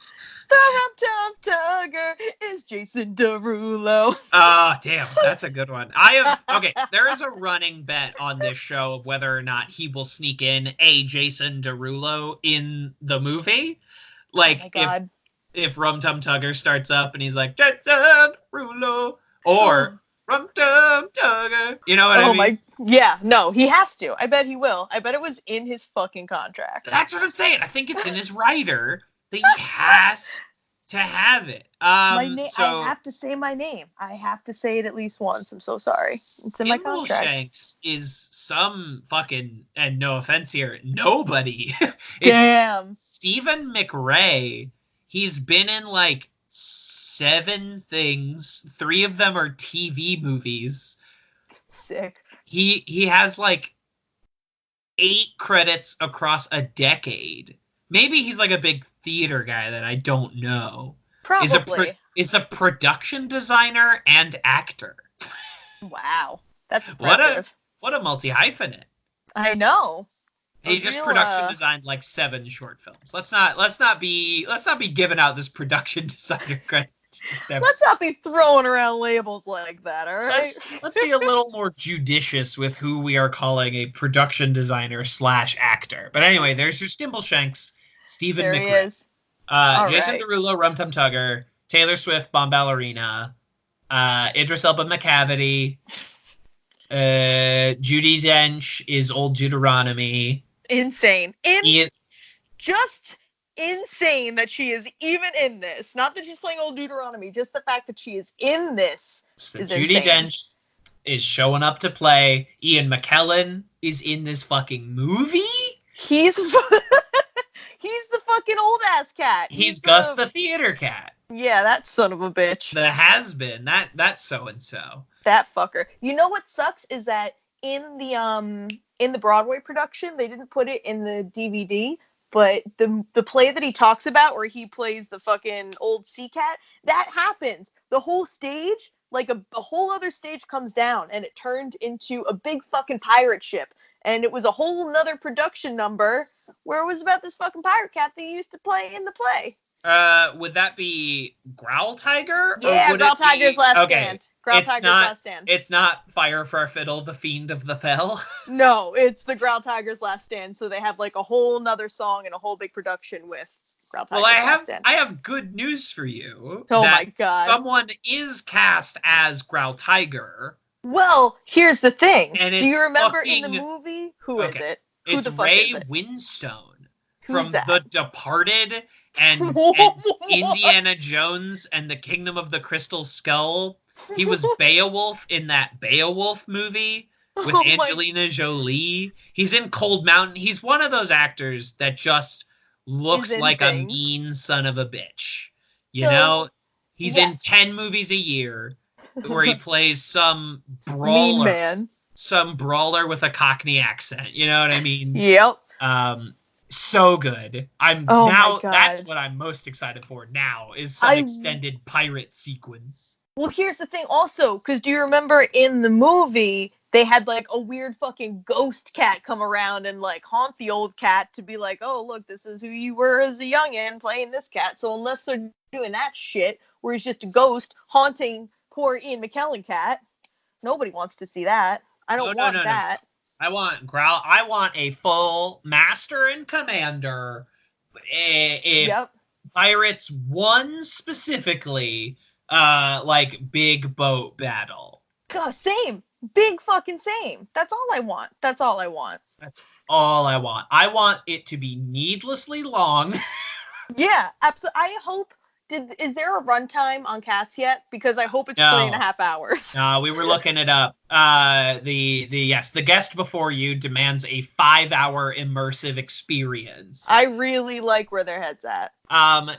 The Rum Tum Tugger is Jason Derulo. Ah, damn, that's a good one. Okay, there is a running bet on this show of whether or not he will sneak in a Jason Derulo in the movie. Oh my Like god. if Rum Tum Tugger starts up and he's like Jason Derulo or Rum Tum Tugger, you know what I Oh mean? yeah, no, he has to. I bet he will. I bet it was in his fucking contract. That's what I'm saying. I think it's in his writer that he has to have it. My name. So I have to say my name. I have to say it at least once. I'm so sorry. It's in my contract. Shanks is some fucking, and no offense here, nobody. Damn. Stephen McRae. He's been in like 7 things. 3 of them are TV movies. Sick. He has like 8 credits across a decade. Maybe he's like a big theater guy that I don't know. Probably. Is a production designer and actor. Wow, that's impressive. What a multi-hyphenate. I know. He just production designed like 7 short films. Let's not be giving out this production designer credit. Let's not be throwing around labels like that, all right? Let's be a little more judicious with who we are calling a production designer / actor. But anyway, there's your Skimbleshanks, Stephen There McRae. he is. Jason Derulo, Rum Tum Tugger, Taylor Swift, Bomb Ballerina, Idris Elba McCavity, Judi Dench is Old Deuteronomy. Insane. Just insane that she is even in this. Not that she's playing Old Deuteronomy, just the fact that she is in this. So Judi Dench is showing up to play. Ian McKellen is in this fucking movie. He's the fucking old ass cat. He's Gus the theater cat. Yeah, that son of a bitch. The has been. That's so and so. That fucker. You know what sucks is that in the Broadway production, they didn't put it in the DVD, but the play that he talks about where he plays the fucking old sea cat, that happens. The whole stage, like a whole other stage comes down and it turned into a big fucking pirate ship. And it was a whole nother production number where it was about this fucking pirate cat that he used to play in the play. Would that be Growl Tiger? Yeah, Growl Tiger's Last Stand. Growl Tiger's Last Stand. It's not Fire for a Fiddle, the Fiend of the Fell. No, it's the Growl Tiger's Last Stand. So they have like a whole nother song and a whole big production with Growl Tiger's Last Stand. I have good news for you. Oh my god. Someone is cast as Growl Tiger. Well, here's the thing. And do you remember in the movie? Who is it? Who it's the fuck Ray is it? Winstone Who's from that? The Departed and Indiana Jones and the Kingdom of the Crystal Skull. He was Beowulf in that Beowulf movie with Angelina Jolie. He's in Cold Mountain. He's one of those actors that just looks like a mean son of a bitch. You know? He's in 10 movies a year where he plays some brawler. Mean man. Some brawler with a Cockney accent. You know what I mean? Yep. So good. That's what I'm most excited for now is some extended pirate sequence. Well, here's the thing also, because do you remember in the movie, they had like a weird fucking ghost cat come around and like haunt the old cat to be like, oh, look, this is who you were as a youngin' playing this cat. So unless they're doing that shit, where he's just a ghost haunting poor Ian McKellen cat, nobody wants to see that. I don't want that. No. I want Growl. I want a full master and commander. If Pirates 1 specifically, like big boat battle. God, same. Big fucking same. That's all I want. That's all I want. That's all I want. I want it to be needlessly long. Yeah, absolutely. I hope. Is there a runtime on Cats yet? Because I hope it's 3.5 hours. No, we were looking it up. The guest before you demands a 5-hour immersive experience. I really like where their head's at. I'm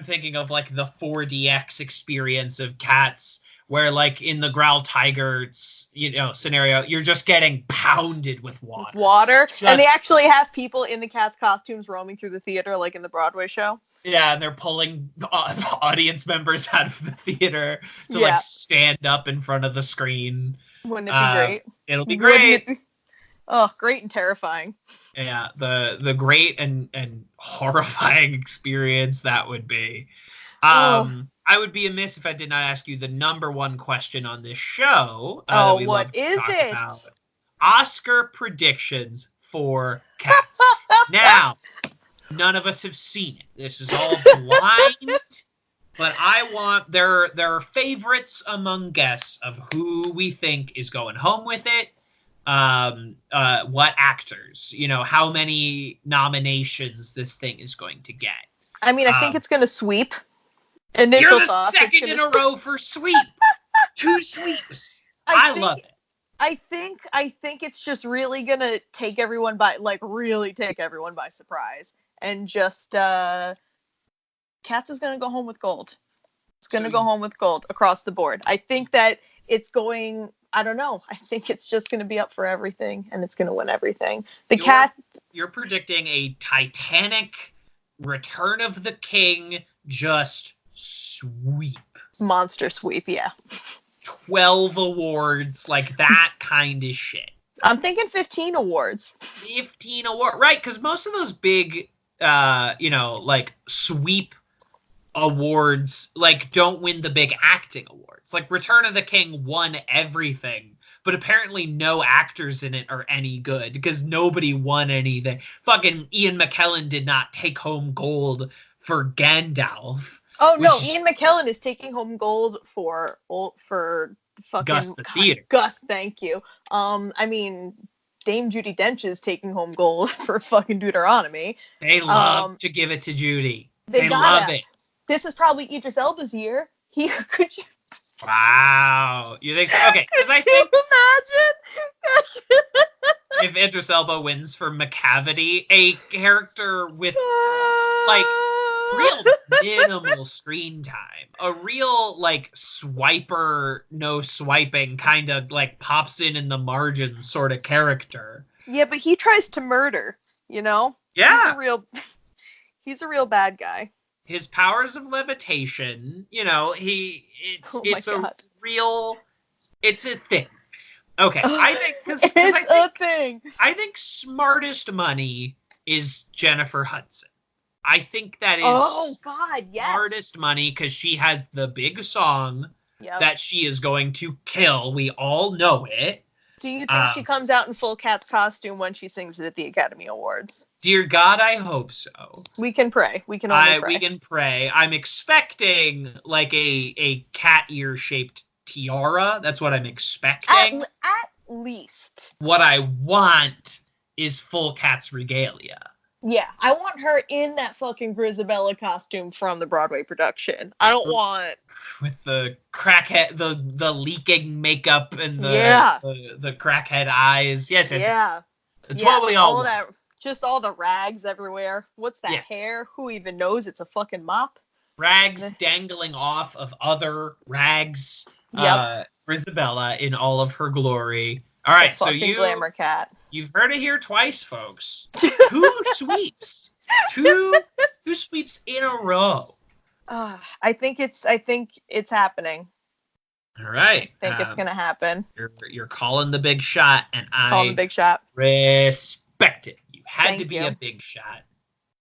thinking of like the 4DX experience of Cats, where like in the Growl Tiger, scenario, you're just getting pounded with water. And they actually have people in the Cats costumes roaming through the theater, like in the Broadway show. Yeah, and they're pulling audience members out of the theater to like stand up in front of the screen. Wouldn't it be great? It'll be great. Great and terrifying. Yeah, the great and horrifying experience that would be. I would be amiss if I did not ask you the number one question on this show. That we what love to is talk it? About. Oscar predictions for Cats. Now, none of us have seen it. This is all blind. But I want there are favorites among guests of who we think is going home with it. What actors, how many nominations this thing is going to get. I mean, I think it's going to sweep. You're the second in a row for sweep. 2 sweeps. I love it. I think it's just really going to take everyone by surprise. And just, Cats is going to go home with gold. It's going to go home with gold across the board. I think that it's going, I don't know. I think it's just going to be up for everything, and it's going to win everything. You're predicting a Titanic, Return of the King, just sweep. Monster sweep, yeah. 12 awards, like that kind of shit. I'm thinking 15 awards. 15 awards, right? Because most of those big, like sweep awards, like don't win the big acting awards. Like Return of the King won everything, but apparently no actors in it are any good because nobody won anything. Fucking Ian McKellen did not take home gold for Gandalf. Oh no, Ian McKellen is taking home gold for fucking Gus the Theater. Gus, thank you. I mean, Dame Judi Dench is taking home gold for fucking Deuteronomy. They love to give it to Judy. They love it. This is probably Idris Elba's year. Could you? Wow, you think so? Okay, because I think imagine if Idris Elba wins for McCavity, a character with like real minimal screen time, a real like swiper, no swiping kind of like pops in the margins sort of character. Yeah, but he tries to murder, Yeah. He's a real bad guy. His powers of levitation, it's a thing. Okay, I think I think smartest money is Jennifer Hudson. I think that is smartest money because she has the big song that she is going to kill. We all know it. Do you think she comes out in full Cats costume when she sings it at the Academy Awards? Dear God, I hope so. We can pray. We can only pray. We can pray. I'm expecting like a cat ear shaped tiara. That's what I'm expecting. At least. What I want is full Cats regalia. Yeah, I want her in that fucking Grisabella costume from the Broadway production. I don't want with the crackhead, the leaking makeup and the crackhead eyes. Yes. Yeah, it's what we all want. That, just all the rags everywhere. What's that hair? Who even knows? It's a fucking mop. Rags dangling off of other rags. Yep. Grisabella in all of her glory. All right, so glamour cat. You've heard it here twice, folks. 2 sweeps. Two sweeps in a row. I think it's happening. All right. I think it's gonna happen. You're calling the big shot, and calling the big shot. Respect it. You had to be a big shot.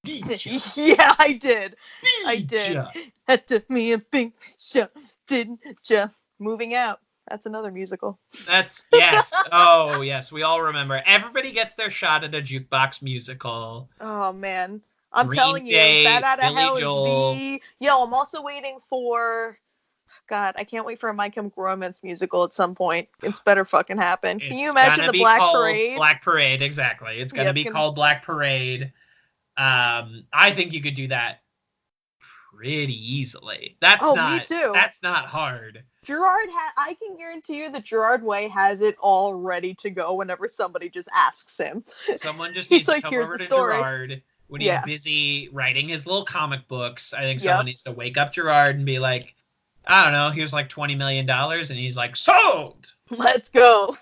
Yeah, I did. I did. Had to be a big shot, didn't ya? Moving Out. That's another musical. Yes. Oh, yes. We all remember. Everybody gets their shot at a jukebox musical. Oh, man. I'm Green telling you, Day, Bat Out of Billy Hell Joel. is the... Yo, I'm also waiting for... God, I can't wait for a My Chemical Romance musical at some point. It's better fucking happen. Can you imagine the Black Parade? Black Parade, exactly. It's going to be called Black Parade. I think you could do that pretty easily. Me too. That's not hard. I can guarantee you that Gerard Way has it all ready to go whenever somebody just asks him. Someone just needs to come over to Gerard when he's busy writing his little comic books. I think someone needs to wake up Gerard and be like, I don't know, here's like $20 million, and he's like, sold! Let's go.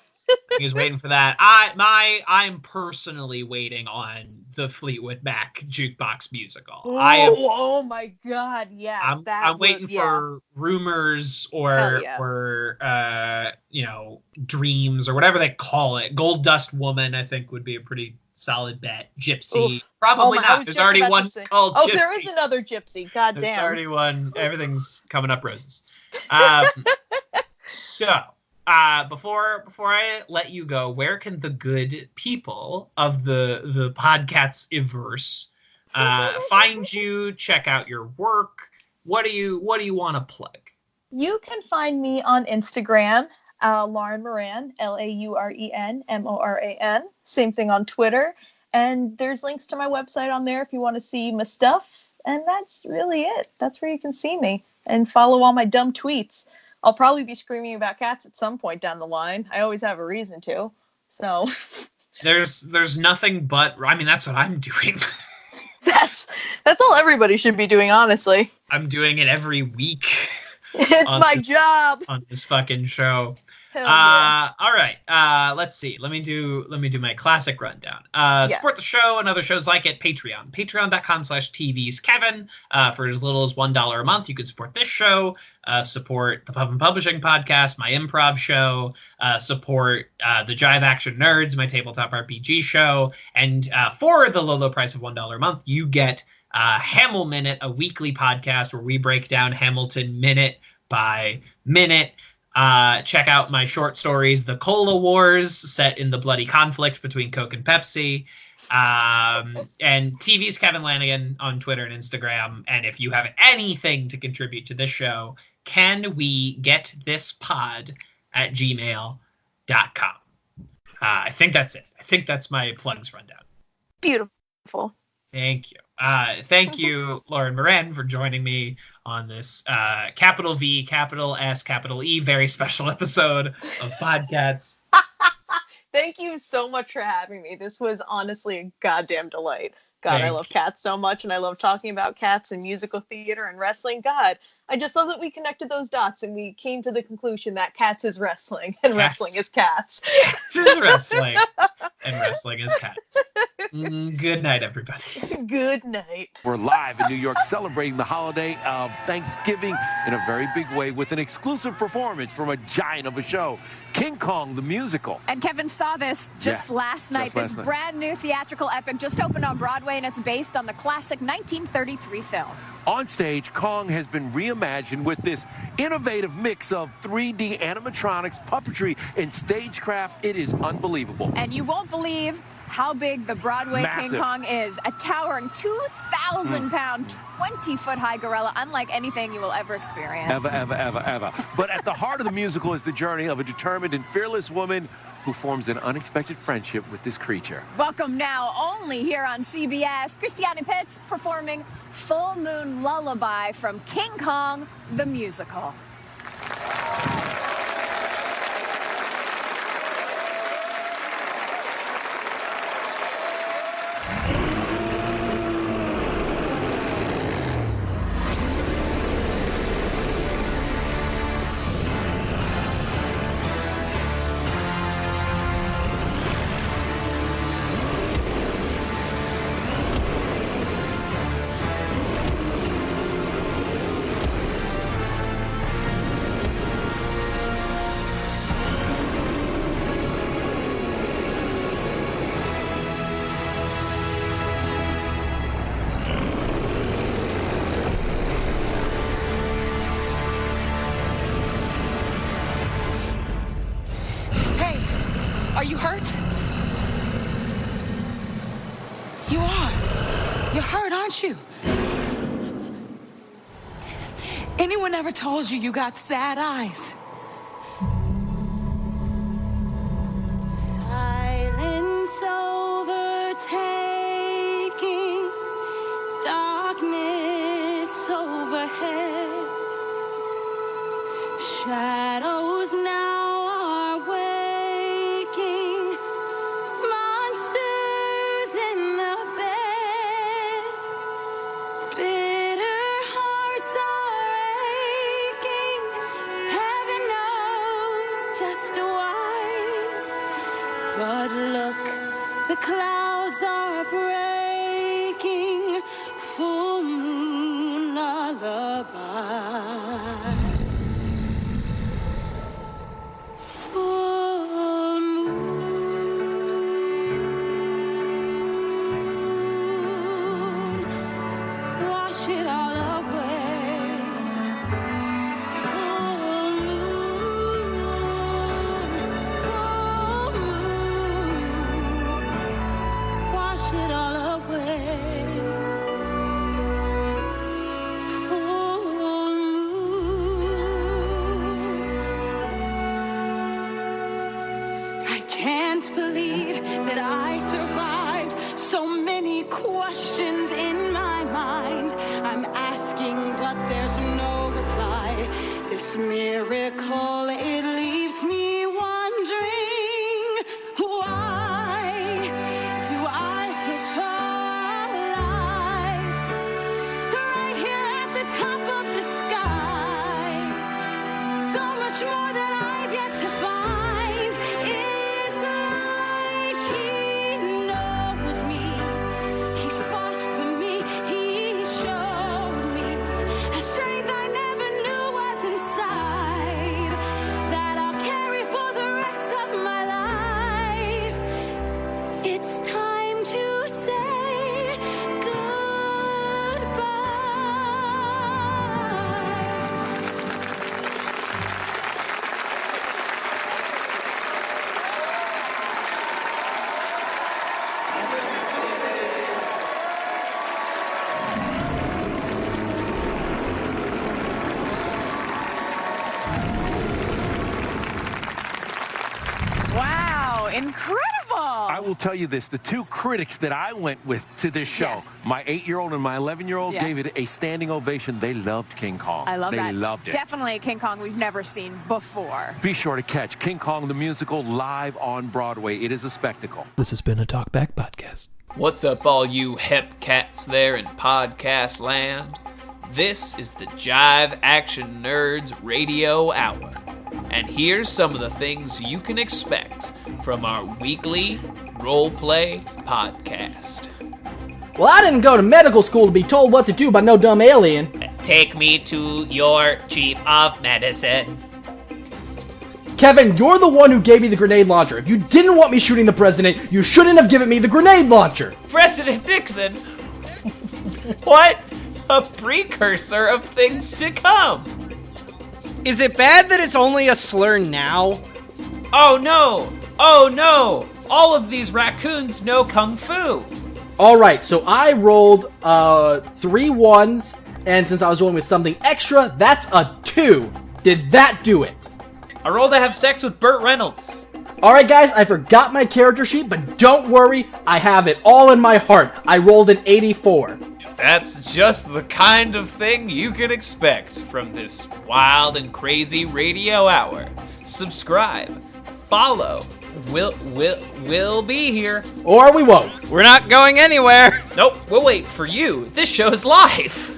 He was waiting for that. I'm personally waiting on the Fleetwood Mac jukebox musical. Oh my God, yes, I'm waiting yeah. for rumors Hell yeah. or dreams or whatever they call it. Gold Dust Woman, I think, would be a pretty solid bet. Gypsy, Oof. probably I not. was There's just already about to one say- called Oh, Gypsy. there is another gypsy. God There's damn. already one. Everything's coming up roses. So, before I let you go, where can the good people of the PodCATS verse find you? Check out your work. What do you want to plug? You can find me on Instagram, Lauren Moran, LaurenMoran. Same thing on Twitter. And there's links to my website on there if you want to see my stuff. And that's really it. That's where you can see me and follow all my dumb tweets. I'll probably be screaming about cats at some point down the line. I always have a reason to. So There's nothing but, I mean, that's what I'm doing. that's all everybody should be doing, honestly. I'm doing it every week. It's my job. On this fucking show. Hell yeah. All right. Let's see. Let me do my classic rundown. Yes. Support the show and other shows like it. Patreon. Patreon.com/TVsKevin. For as little as $1 a month, you can support this show. Support the Pub and Publishing podcast, my improv show. Support the Jive Action Nerds, my tabletop RPG show. And for the low price of $1 a month, you get Hamil Minute, a weekly podcast where we break down Hamilton minute by minute. Check out my short stories, The Cola Wars, set in the bloody conflict between Coke and Pepsi. And TV's Kevin Lanigan on Twitter and Instagram. And if you have anything to contribute to this show, can we get this pod at gmail.com? I think that's it. I think that's my plugs rundown. Beautiful. Thank you. Thank you, Lauren Moran, for joining me on this capital V, capital S, capital E, very special episode of PodCATS. Thank you so much for having me. This was honestly a goddamn delight. God, I love Thank you. cats so much, and I love talking about cats and musical theater and wrestling. God, I just love that we connected those dots and we came to the conclusion that cats is wrestling and Cats. wrestling is cats. Cats is wrestling, and wrestling is cats. Good night, everybody. Good night. We're live in New York celebrating the holiday of Thanksgiving in a very big way with an exclusive performance from a giant of a show, King Kong the Musical. And Kevin saw this just last night. This brand new theatrical epic just opened on Broadway, and it's based on the classic 1933 film. On stage, Kong has been reimagined with this innovative mix of 3D animatronics, puppetry, and stagecraft. It is unbelievable. And you won't believe how big the Broadway Massive. King Kong is. A towering 2,000-pound, 20-foot-high gorilla, unlike anything you will ever experience. Ever. But at the heart of the musical is the journey of a determined and fearless woman who forms an unexpected friendship with this creature. Welcome now, only here on CBS, Christiane Pitts performing Full Moon Lullaby from King Kong the Musical. Are you hurt? You are. You're hurt, aren't you? Anyone ever told you you got sad eyes? Silence overtaking, darkness overhead, shadows now are waking, monsters in the bed, bitter hearts are aching. heartbreaking full moon lullaby. Full moon, wash it all away. Full moon, wash it all away. Full moon. I can't believe that I survived. So many questions in my mind. I'm asking, but there's no reply. This miracle, it leaves me wondering, why do I feel so alive? Right here at the top of the sky. So much more that I've yet to find. It's like he knows me. He fought for me. He showed me a strength I never knew was inside, that I'll carry for the rest of my life. It's time to say goodbye. Wow, incredible! I will tell you this, the two critics that I went with to this show, Yeah. my 8-year-old and my 11-year-old, Yeah. gave it a standing ovation. They loved King Kong. I love they that. loved it. Definitely a King Kong we've never seen before. Be sure to catch King Kong the Musical live on Broadway. It is a spectacle. This has been a Talkback Podcast. What's up, all you hep cats there in podcast land? This is the Jive Action Nerds Radio Hour. And here's some of the things you can expect from our weekly role-play podcast. Well, I didn't go to medical school to be told what to do by no dumb alien. Take me to your chief of medicine. Kevin, you're the one who gave me the grenade launcher. If you didn't want me shooting the president, you shouldn't have given me the grenade launcher. President Nixon? What a precursor of things to come. Is it bad that it's only a slur now? Oh no! Oh no! All of these raccoons know Kung Fu! Alright, so I rolled 3 ones, and since I was rolling with something extra, that's a 2. Did that do it? I rolled to have sex with Burt Reynolds. Alright guys, I forgot my character sheet, but don't worry, I have it all in my heart. I rolled an 84. That's just the kind of thing you can expect from this wild and crazy radio hour. Subscribe, follow, we'll be here. Or we won't. We're not going anywhere. Nope, we'll wait for you. This show's live.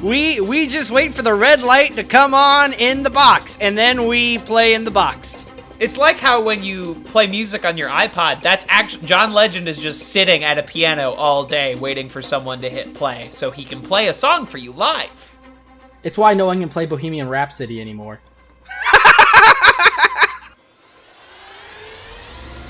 We just wait for the red light to come on in the box, and then we play in the box. It's like how when you play music on your iPod, that's actually John Legend is just sitting at a piano all day waiting for someone to hit play so he can play a song for you live. It's why no one can play Bohemian Rhapsody anymore.